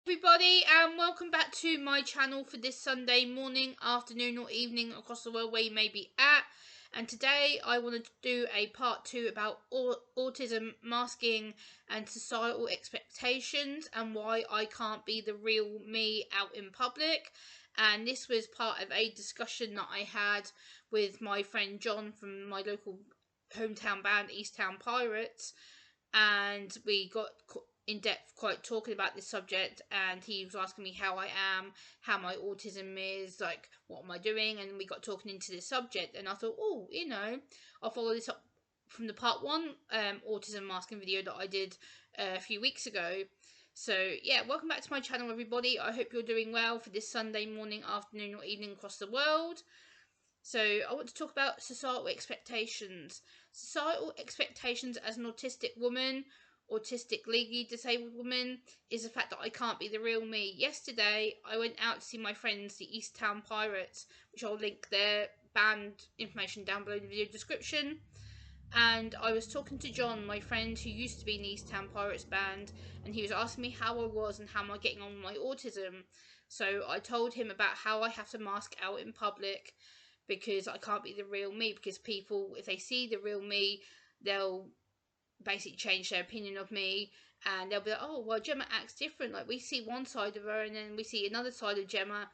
Everybody, and welcome back to my channel for this Sunday morning, afternoon or evening across the world where you may be at. And today I wanted to do a part 2 about autism, masking and societal expectations, and why I can't be the real me out in public. And this was part of a discussion that I had with my friend John from my local hometown band, Easttown Pirates, and we got in depth quite talking about this subject, and he was asking me how I am, how my autism is, like what am I doing, and we got talking into this subject, and I thought, oh, I'll follow this up from the part 1 autism masking video that I did a few weeks ago. So yeah, welcome back to my channel, everybody. I hope you're doing well for this Sunday morning, afternoon or evening across the world. So I want to talk about societal expectations. Societal expectations as an autistic woman, autistic legally disabled woman, is the fact that I can't be the real me. Yesterday, I went out to see my friends, the Easttown Pirates, which I'll link their band information down below in the video description. And I was talking to John, my friend who used to be in the Easttown Pirates band, and he was asking me how I was and how am I getting on with my autism. So I told him about how I have to mask out in public because I can't be the real me, because people, if they see the real me, they'll basically change their opinion of me, and they'll be like, oh, well, Gemma acts different. Like, we see one side of her and then we see another side of Gemma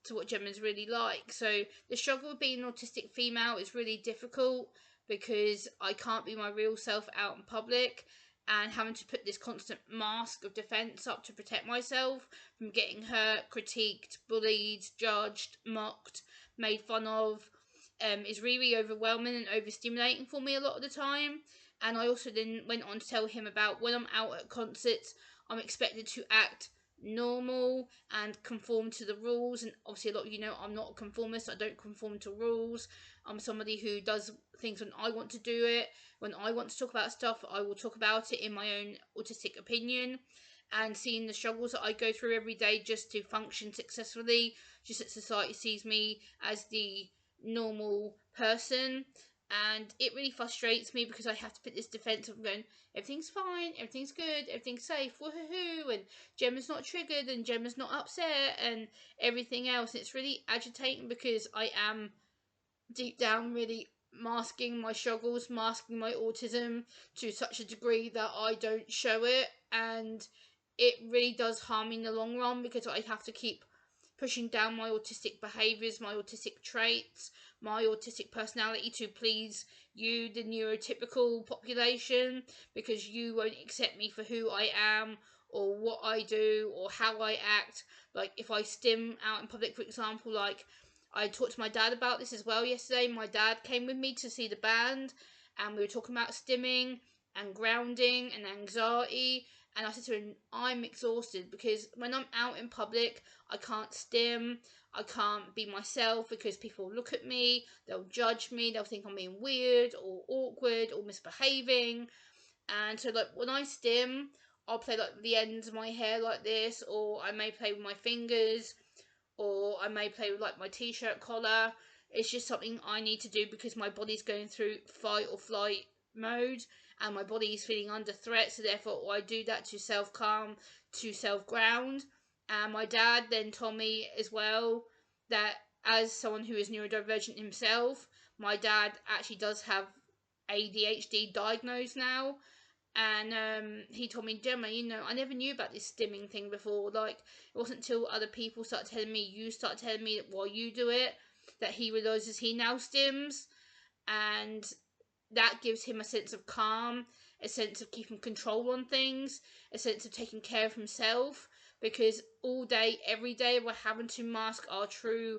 to what Gemma's really like. So the struggle of being an autistic female is really difficult because I can't be my real self out in public, and having to put this constant mask of defence up to protect myself from getting hurt, critiqued, bullied, judged, mocked, made fun of, is really overwhelming and overstimulating for me a lot of the time. And I also then went on to tell him about when I'm out at concerts, I'm expected to act normal and conform to the rules. And obviously, a lot of you know I'm not a conformist. I don't conform to rules. I'm somebody who does things when I want to do it. When I want to talk about stuff, I will talk about it in my own autistic opinion. And seeing the struggles that I go through every day just to function successfully, just that society sees me as the normal person. And it really frustrates me because I have to put this defence of going, everything's fine, everything's good, everything's safe, woohoo, and Gemma's not triggered and Gemma's not upset and everything else. It's really agitating because I am deep down really masking my struggles, masking my autism to such a degree that I don't show it, and it really does harm me in the long run because I have to keep pushing down my autistic behaviours, my autistic traits, my autistic personality to please you, the neurotypical population, because you won't accept me for who I am or what I do or how I act. Like if I stim out in public, for example, like I talked to my dad about this as well yesterday. My dad came with me to see the band, and we were talking about stimming and grounding and anxiety. And I said to him, I'm exhausted because when I'm out in public, I can't stim, I can't be myself because people look at me, they'll judge me, they'll think I'm being weird or awkward or misbehaving. And so, like, when I stim, I'll play like the ends of my hair like this, or I may play with my fingers, or I may play with like my t-shirt collar. It's just something I need to do because my body's going through fight or flight mode and my body is feeling under threat, so therefore I do that to self-calm, to self-ground. And my dad then told me as well that as someone who is neurodivergent himself, my dad actually does have ADHD diagnosed now. And he told me, Gemma, I never knew about this stimming thing before. Like, it wasn't until other people started telling me, you started telling me that while you do it, that he realises he now stims. And that gives him a sense of calm, a sense of keeping control on things, a sense of taking care of himself. Because all day, every day, we're having to mask our true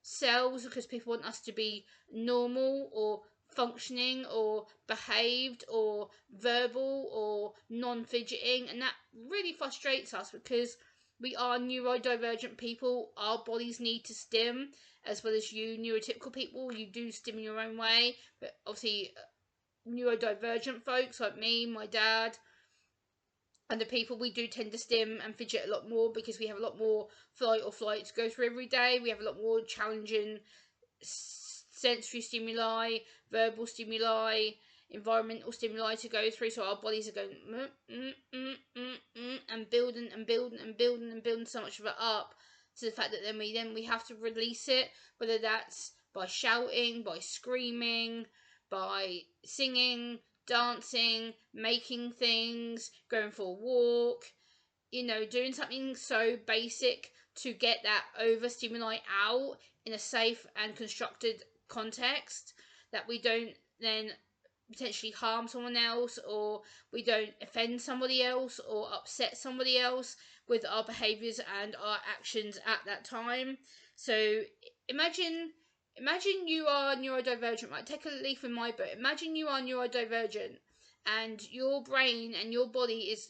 selves because people want us to be normal or functioning or behaved or verbal or non-fidgeting, and that really frustrates us because we are neurodivergent people. Our bodies need to stim, as well as you neurotypical people. You do stim in your own way, but obviously neurodivergent folks like me, my dad, and the people, we do tend to stim and fidget a lot more because we have a lot more flight or flight to go through every day. We have a lot more challenging sensory stimuli, verbal stimuli, environmental stimuli to go through, so our bodies are going and building and building and building and building so much of it up, to the fact that then we have to release it, whether that's by shouting, by screaming, by singing, dancing, making things, going for a walk, doing something so basic to get that overstimuli out in a safe and constructed context, that we don't then potentially harm someone else, or we don't offend somebody else or upset somebody else with our behaviors and our actions at that time. So imagine you are neurodivergent, right? Take a leaf in my book. Imagine you are neurodivergent and your brain and your body is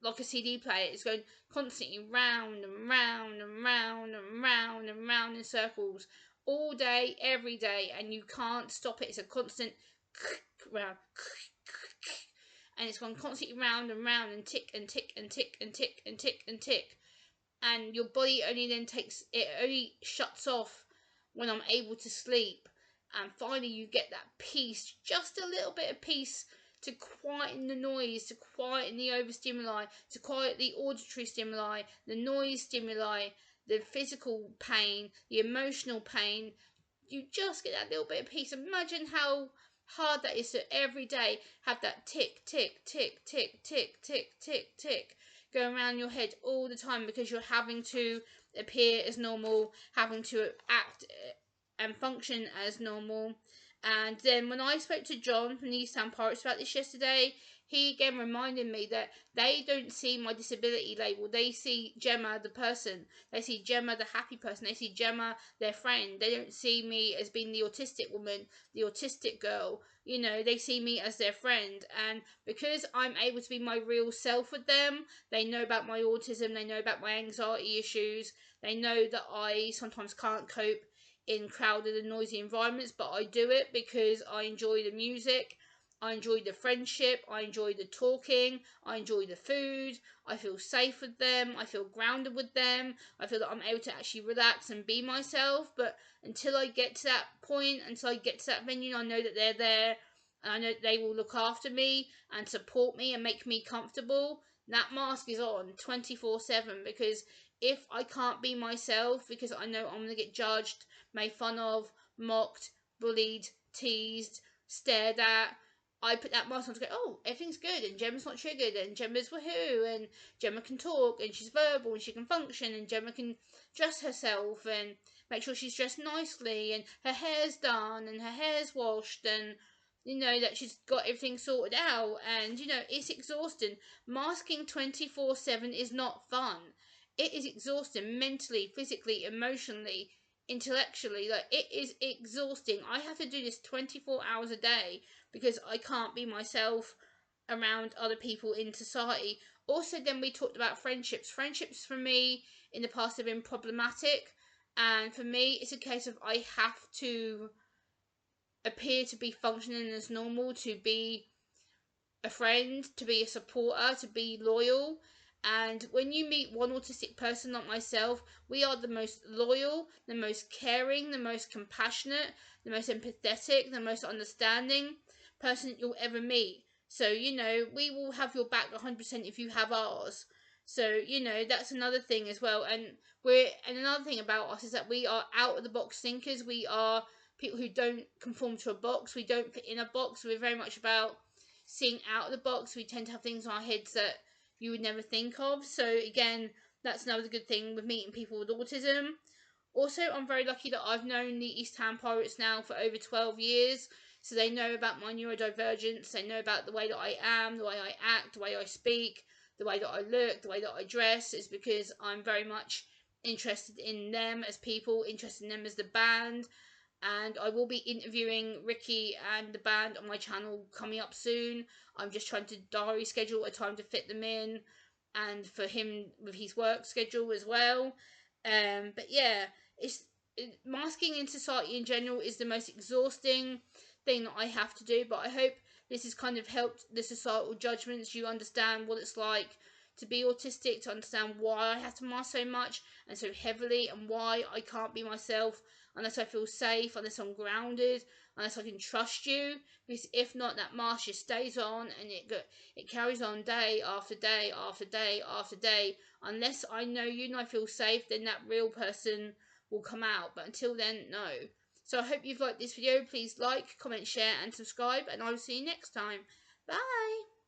like a CD player. It's going constantly round and round and round and round and round in circles all day, every day, and you can't stop it. It's a constant round, and it's gone constantly round and round and tick and tick and tick and tick and tick and tick, and your body only shuts off when I'm able to sleep, and finally you get that peace, just a little bit of peace, to quieten the noise, to quieten the overstimuli, to quiet the auditory stimuli, the noise stimuli, the physical pain, the emotional pain. You just get that little bit of peace. Imagine how hard that is to every day have that tick, tick, tick, tick, tick, tick, tick, tick going around your head all the time, because you're having to appear as normal, having to act and function as normal. And then when I spoke to John from the East Town Pirates about this yesterday, he again reminded me that they don't see my disability label. They see Gemma the person. They see Gemma the happy person. They see Gemma their friend. They don't see me as being the autistic woman, the autistic girl. They see me as their friend. And because I'm able to be my real self with them, they know about my autism. They know about my anxiety issues. They know that I sometimes can't cope in crowded and noisy environments, but I do it because I enjoy the music, I enjoy the friendship, I enjoy the talking, I enjoy the food, I feel safe with them, I feel grounded with them, I feel that I'm able to actually relax and be myself. But until I get to that point, until I get to that venue, I know that they're there, and I know that they will look after me and support me and make me comfortable. That mask is on 24/7, because if I can't be myself, because I know I'm going to get judged, made fun of, mocked, bullied, teased, stared at, I put that mask on to go, oh, everything's good, and Gemma's not triggered, and Gemma's woohoo, and Gemma can talk, and she's verbal, and she can function, and Gemma can dress herself, and make sure she's dressed nicely, and her hair's done, and her hair's washed, and that she's got everything sorted out. And it's exhausting. Masking 24/7 is not fun. It is exhausting mentally, physically, emotionally, intellectually. Like, it is exhausting. I have to do this 24 hours a day because I can't be myself around other people in society. Also, then we talked about friendships. Friendships for me in the past have been problematic, and for me it's a case of I have to appear to be functioning as normal, to be a friend, to be a supporter, to be loyal. And when you meet one autistic person like myself, we are the most loyal, the most caring, the most compassionate, the most empathetic, the most understanding person that you'll ever meet. So, we will have your back 100% if you have ours. So, that's another thing as well. And another thing about us is that we are out of the box thinkers. We are people who don't conform to a box. We don't fit in a box. We're very much about seeing out of the box. We tend to have things in our heads that you would never think of. So again, that's another good thing with meeting people with autism. Also, I'm very lucky that I've known the East Ham Pirates now for over 12 years. So they know about my neurodivergence. They know about the way that I am, the way I act, the way I speak, the way that I look, the way that I dress. Is because I'm very much interested in them as people, interested in them as the band. And I will be interviewing Ricky and the band on my channel coming up soon. I'm just trying to diary schedule a time to fit them in, and for him with his work schedule as well. But yeah, masking in society in general is the most exhausting thing that I have to do. But I hope this has kind of helped the societal judgments. You understand what it's like to be autistic, to understand why I have to mask so much and so heavily, and why I can't be myself unless I feel safe, unless I'm grounded, unless I can trust you. Because if not, that mask just stays on, and it carries on day after day after day after day. Unless I know you and I feel safe, then that real person will come out. But until then, no. So I hope you've liked this video. Please like, comment, share and subscribe, and I will see you next time. Bye!